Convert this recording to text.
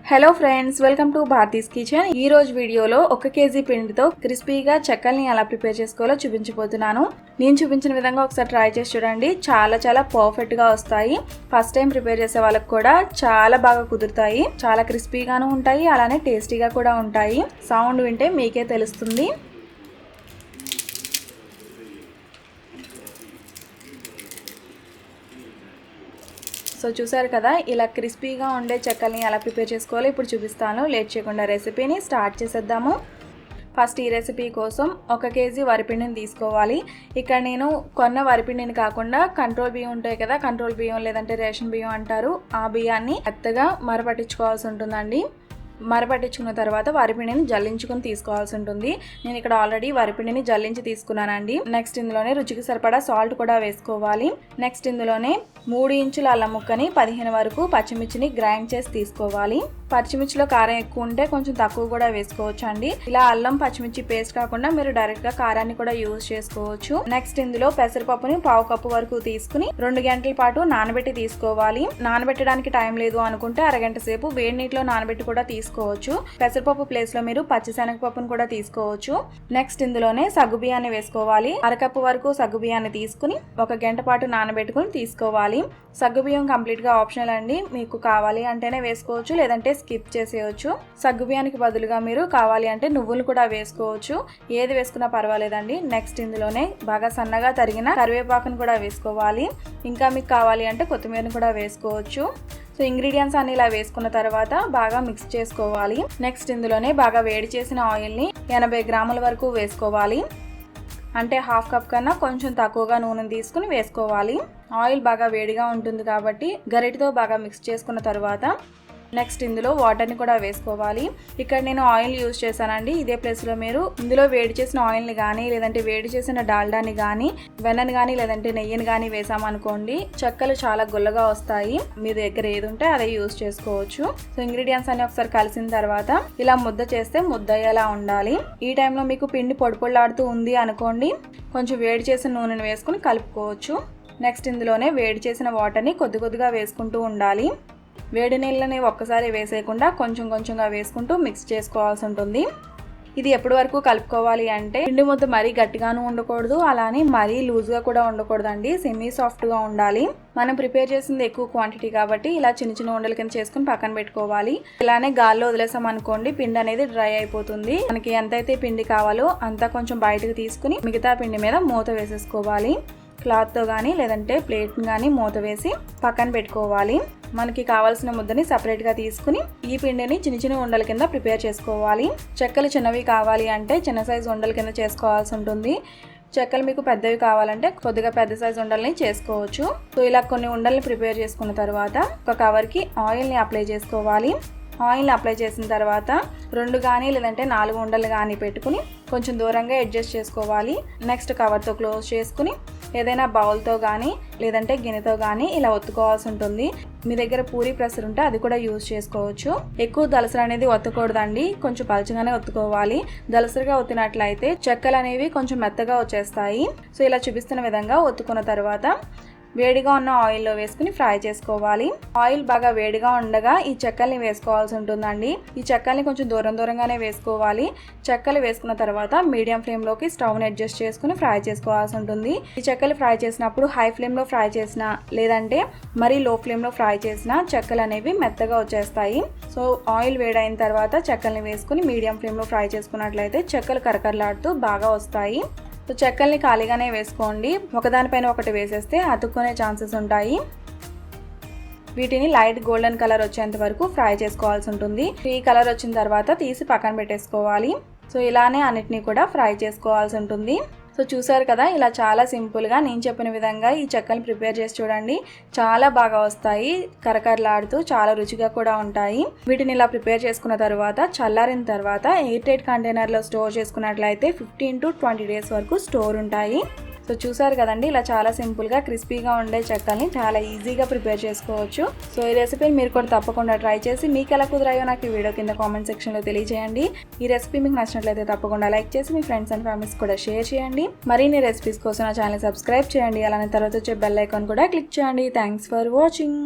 Hello friends, welcome to Bharati's kitchen. ఈ రోజు వీడియోలో 1 కేజీ పిండితో క్రిస్పీగా చెక్కల్ని ఎలా ప్రిపేర్ చేసుకోవాలో చూపించబోతున్నాను. నేను చూపించిన విధంగా ఒకసారి ట్రై చేసి చూడండి. చాలా పర్ఫెక్ట్ గా వస్తాయి. ఫస్ట్ టైం ప్రిపేర్ చేసే వాళ్ళకి కూడా చాలా బాగా కుదురుతాయి. చాలా క్రిస్పీగాను ఉంటాయి, అలానే టేస్టీగా కూడా ఉంటాయి. సౌండ్ వింటే మీకే తెలుస్తుంది. సో చూసారు కదా, ఇలా క్రిస్పీగా ఉండే చెక్కల్ని ఎలా ప్రిపేర్ చేసుకోవాలో ఇప్పుడు చూపిస్తాను. లేట్ చేయకుండా రెసిపీని స్టార్ట్ చేసేద్దాము. ఫస్ట్ ఈ రెసిపీ కోసం 1 కేజీ వరిపిండిని తీసుకోవాలి. ఇక్కడ నేను కొన్న వరిపిండిని కాకుండా కంట్రోల్ బియ్యం ఉంటాయి కదా, కంట్రోల్ బియ్యం లేదంటే రేషన్ బియ్యం అంటారు, ఆ బియ్యాన్ని మెత్తగా మరపట్టించుకోవాల్సి ఉంటుందండి. మరపట్టించుకున్న తర్వాత వరిపిండిని జల్లించుకొని తీసుకోవాల్సి ఉంటుంది. నేను ఇక్కడ ఆల్రెడీ వరిపిండిని జల్లించి తీసుకున్నానండి. నెక్స్ట్ ఇందులోనే రుచికి సరిపడా సాల్ట్ కూడా వేసుకోవాలి. నెక్స్ట్ ఇందులోనే 3 ఇంచుల అల్లం ముక్కని 15 వరకు పచ్చిమిర్చిని గ్రైండ్ చేసి తీసుకోవాలి. పచ్చిమిర్చిలో కారం ఎక్కువ ఉంటే కొంచెం తక్కువ కూడా వేసుకోవచ్చు అండి. ఇలా అల్లం పచ్చిమిర్చి పేస్ట్ కాకుండా మీరు డైరెక్ట్ గా కారాన్ని కూడా యూజ్ చేసుకోవచ్చు. నెక్స్ట్ ఇందులో పెసరపప్పుని 1/2 కప్పు వరకు తీసుకుని 2 గంటల పాటు నానబెట్టి తీసుకోవాలి. నానబెట్టడానికి టైం లేదు అనుకుంటే అరగంట సేపు వేడి నీటిలో నానబెట్టి కూడా తీసుకోవచ్చు. పెసరపప్పు ప్లేస్ లో మీరు పచ్చిశనగపప్పును కూడా తీసుకోవచ్చు. నెక్స్ట్ ఇందులోనే సగ్గుబియ్యాన్ని వేసుకోవాలి. అరకప్పు వరకు సగ్గుబియ్యాన్ని తీసుకుని 1 గంట పాటు నానబెట్టుకుని తీసుకోవాలి. సగ్గుబియ్యం కంప్లీట్ గా ఆప్షనల్ అండి. మీకు కావాలి అంటేనే వేసుకోవచ్చు, లేదంటే స్కిప్ చేసేయచ్చు. సగ్గుబియ్యానికి బదులుగా మీరు కావాలి అంటే నువ్వులు కూడా వేసుకోవచ్చు. ఏది వేసుకున్నా పర్వాలేదండి. నెక్స్ట్ ఇందులోనే బాగా సన్నగా తరిగిన కరివేపాకును కూడా వేసుకోవాలి. ఇంకా మీకు కావాలి అంటే కొత్తిమీరను కూడా వేసుకోవచ్చు. సో ఇంగ్రీడియంట్స్ అన్ని ఇలా వేసుకున్న తర్వాత బాగా మిక్స్ చేసుకోవాలి. నెక్స్ట్ ఇందులోనే బాగా వేడి చేసిన ఆయిల్ని 80 గ్రాముల వరకు వేసుకోవాలి. అంటే 1/2 కప్ కన్నా కొంచెం తక్కువగా నూనెను తీసుకుని వేసుకోవాలి. ఆయిల్ బాగా వేడిగా ఉంటుంది కాబట్టి గరిటెతో బాగా మిక్స్ చేసుకున్న తర్వాత నెక్స్ట్ ఇందులో వాటర్ని కూడా వేసుకోవాలి. ఇక్కడ నేను ఆయిల్ యూజ్ చేశానండి. ఇదే ప్లేస్లో మీరు ఇందులో వేడి చేసిన ఆయిల్ని కానీ లేదంటే వేడి చేసిన డాల్డాని కానీ వెన్నని కానీ లేదంటే నెయ్యిని కానీ వేసామనుకోండి, చెక్కలు చాలా గుల్లగా వస్తాయి. మీ దగ్గర ఏది ఉంటే అదే యూజ్ చేసుకోవచ్చు. సో ఇంగ్రీడియంట్స్ అన్ని ఒకసారి కలిసిన తర్వాత ఇలా ముద్ద చేస్తే ముద్ద అయ్యేలా ఉండాలి. ఈ టైంలో మీకు పిండి పొడిపొడిలాడుతూ ఉంది అనుకోండి, కొంచెం వేడి చేసిన నూనెను వేసుకుని కలుపుకోవచ్చు. నెక్స్ట్ ఇందులోనే వేడి చేసిన వాటర్ని కొద్దిగా వేసుకుంటూ ఉండాలి. వేడి నీళ్ళని ఒక్కసారి వేసేయకుండా కొంచెంగా వేసుకుంటూ మిక్స్ చేసుకోవాల్సి ఉంటుంది. ఇది ఎప్పటి వరకు కలుపుకోవాలి అంటే పిండి ముద్ద మరీ గట్టిగాను ఉండకూడదు, అలానే మరీ లూజ్గా కూడా ఉండకూడదండి. సెమీ సాఫ్ట్గా ఉండాలి. మనం ప్రిపేర్ చేసింది ఎక్కువ క్వాంటిటీ కాబట్టి ఇలా చిన్న ఉండల కింద చేసుకుని పక్కన పెట్టుకోవాలి. ఇలానే గాల్లో వదిలేసాం అనుకోండి, పిండి అనేది డ్రై అయిపోతుంది. మనకి ఎంతైతే పిండి కావాలో అంతా కొంచెం బయటకు తీసుకుని మిగతా పిండి మీద మూత వేసేసుకోవాలి. క్లాత్తో కానీ లేదంటే ప్లేట్ కానీ మూత వేసి పక్కన పెట్టుకోవాలి. మనకి కావాల్సిన ముద్దని సపరేట్గా తీసుకుని ఈ పిండిని చిన్న ఉండల కింద ప్రిపేర్ చేసుకోవాలి. చెక్కలు చిన్నవి కావాలి అంటే చిన్న సైజు ఉండల కింద చేసుకోవాల్సి ఉంటుంది. చెక్కలు మీకు పెద్దవి కావాలంటే కొద్దిగా పెద్ద సైజు ఉండల్ని చేసుకోవచ్చు. సో ఇలా కొన్ని ఉండల్ని ప్రిపేర్ చేసుకున్న తర్వాత ఒక కవర్కి ఆయిల్ని అప్లై చేసుకోవాలి. ఆయిల్ని అప్లై చేసిన తర్వాత 2 కానీ లేదంటే 4 ఉండలు కానీ పెట్టుకుని కొంచెం దూరంగా అడ్జస్ట్ చేసుకోవాలి. నెక్స్ట్ కవర్తో క్లోజ్ చేసుకుని ఏదైనా బౌల్తో కానీ లేదంటే గిన్నెతో కానీ ఇలా ఒత్తుకోవాల్సి ఉంటుంది. మీ దగ్గర పూరీ ప్రెషర్ ఉంటే అది కూడా యూజ్ చేసుకోవచ్చు. ఎక్కువ దలసరి అనేది ఒత్తకూడదండి, కొంచెం పలుచగానే ఒత్తుకోవాలి. దలసరిగా ఒత్తినట్లయితే చెక్కలు అనేవి కొంచెం మెత్తగా వచ్చేస్తాయి. సో ఇలా చూపిస్తున్న విధంగా ఒత్తుకున్న తర్వాత వేడిగా ఉన్న ఆయిల్లో వేసుకుని ఫ్రై చేసుకోవాలి. ఆయిల్ బాగా వేడిగా ఉండగా ఈ చెక్కల్ని వేసుకోవాల్సి ఉంటుందండి. ఈ చెక్కల్ని కొంచెం దూరంగానే వేసుకోవాలి. చెక్కలు వేసుకున్న తర్వాత మీడియం ఫ్లేమ్లోకి స్టవ్ని అడ్జస్ట్ చేసుకుని ఫ్రై చేసుకోవాల్సి ఉంటుంది. ఈ చెక్కలు ఫ్రై చేసినప్పుడు హై ఫ్లేమ్లో ఫ్రై చేసినా లేదంటే మరీ లో ఫ్లేమ్లో ఫ్రై చేసినా చెక్కలు అనేవి మెత్తగా వచ్చేస్తాయి. సో ఆయిల్ వేడైన తర్వాత చెక్కల్ని వేసుకుని మీడియం ఫ్లేమ్లో ఫ్రై చేసుకున్నట్లయితే చెక్కలు కరకరలాడుతూ బాగా వస్తాయి. సో చెక్కల్ని ఖాళీగానే వేసుకోండి. ఒకదానిపైన ఒకటి వేసేస్తే అతుక్కునే ఛాన్సెస్ ఉంటాయి. వీటిని లైట్ గోల్డెన్ కలర్ వచ్చేంత వరకు ఫ్రై చేసుకోవాల్సి ఉంటుంది. ఈ కలర్ వచ్చిన తర్వాత తీసి పక్కన పెట్టేసుకోవాలి. సో ఇలానే అన్నిటినీ కూడా ఫ్రై చేసుకోవాల్సి ఉంటుంది. సో చూసారు కదా, ఇలా చాలా సింపుల్గా నేను చెప్పిన విధంగా ఈ చెక్కలు ప్రిపేర్ చేసి చూడండి. చాలా బాగా వస్తాయి, కరకరలాడుతూ చాలా రుచిగా కూడా ఉంటాయి. వీటిని ఇలా ప్రిపేర్ చేసుకున్న తర్వాత చల్లారిన తర్వాత ఎయిర్ టైట్ కంటైనర్లో స్టోర్ చేసుకున్నట్లయితే 15 to 20 days వరకు స్టోర్ ఉంటాయి. సో చూసారు కదండి, ఇలా చాలా సింపుల్గా క్రిస్పీగా ఉండే చెక్కల్ని చాలా ఈజీగా ప్రిపేర్ చేసుకోవచ్చు. సో ఈ రెసిపీని మీరు కూడా తప్పకుండా ట్రై చేసి మీకు ఎలా కుదిరాయో నాకు ఈ వీడియో కింద కామెంట్ సెక్షన్లో తెలియజేయండి. ఈ రెసిపీ మీకు నచ్చినట్లయితే తప్పకుండా లైక్ చేసి మీ ఫ్రెండ్స్ అండ్ ఫ్యామిలీస్ కూడా షేర్ చేయండి. మరిన్ని రెసిపీస్ కోసం నా ఛానల్ సబ్స్క్రైబ్ చేయండి. అలానే తర్వాత వచ్చే బెల్ ఐకాన్ కూడా క్లిక్ చేయండి. Thanks for watching.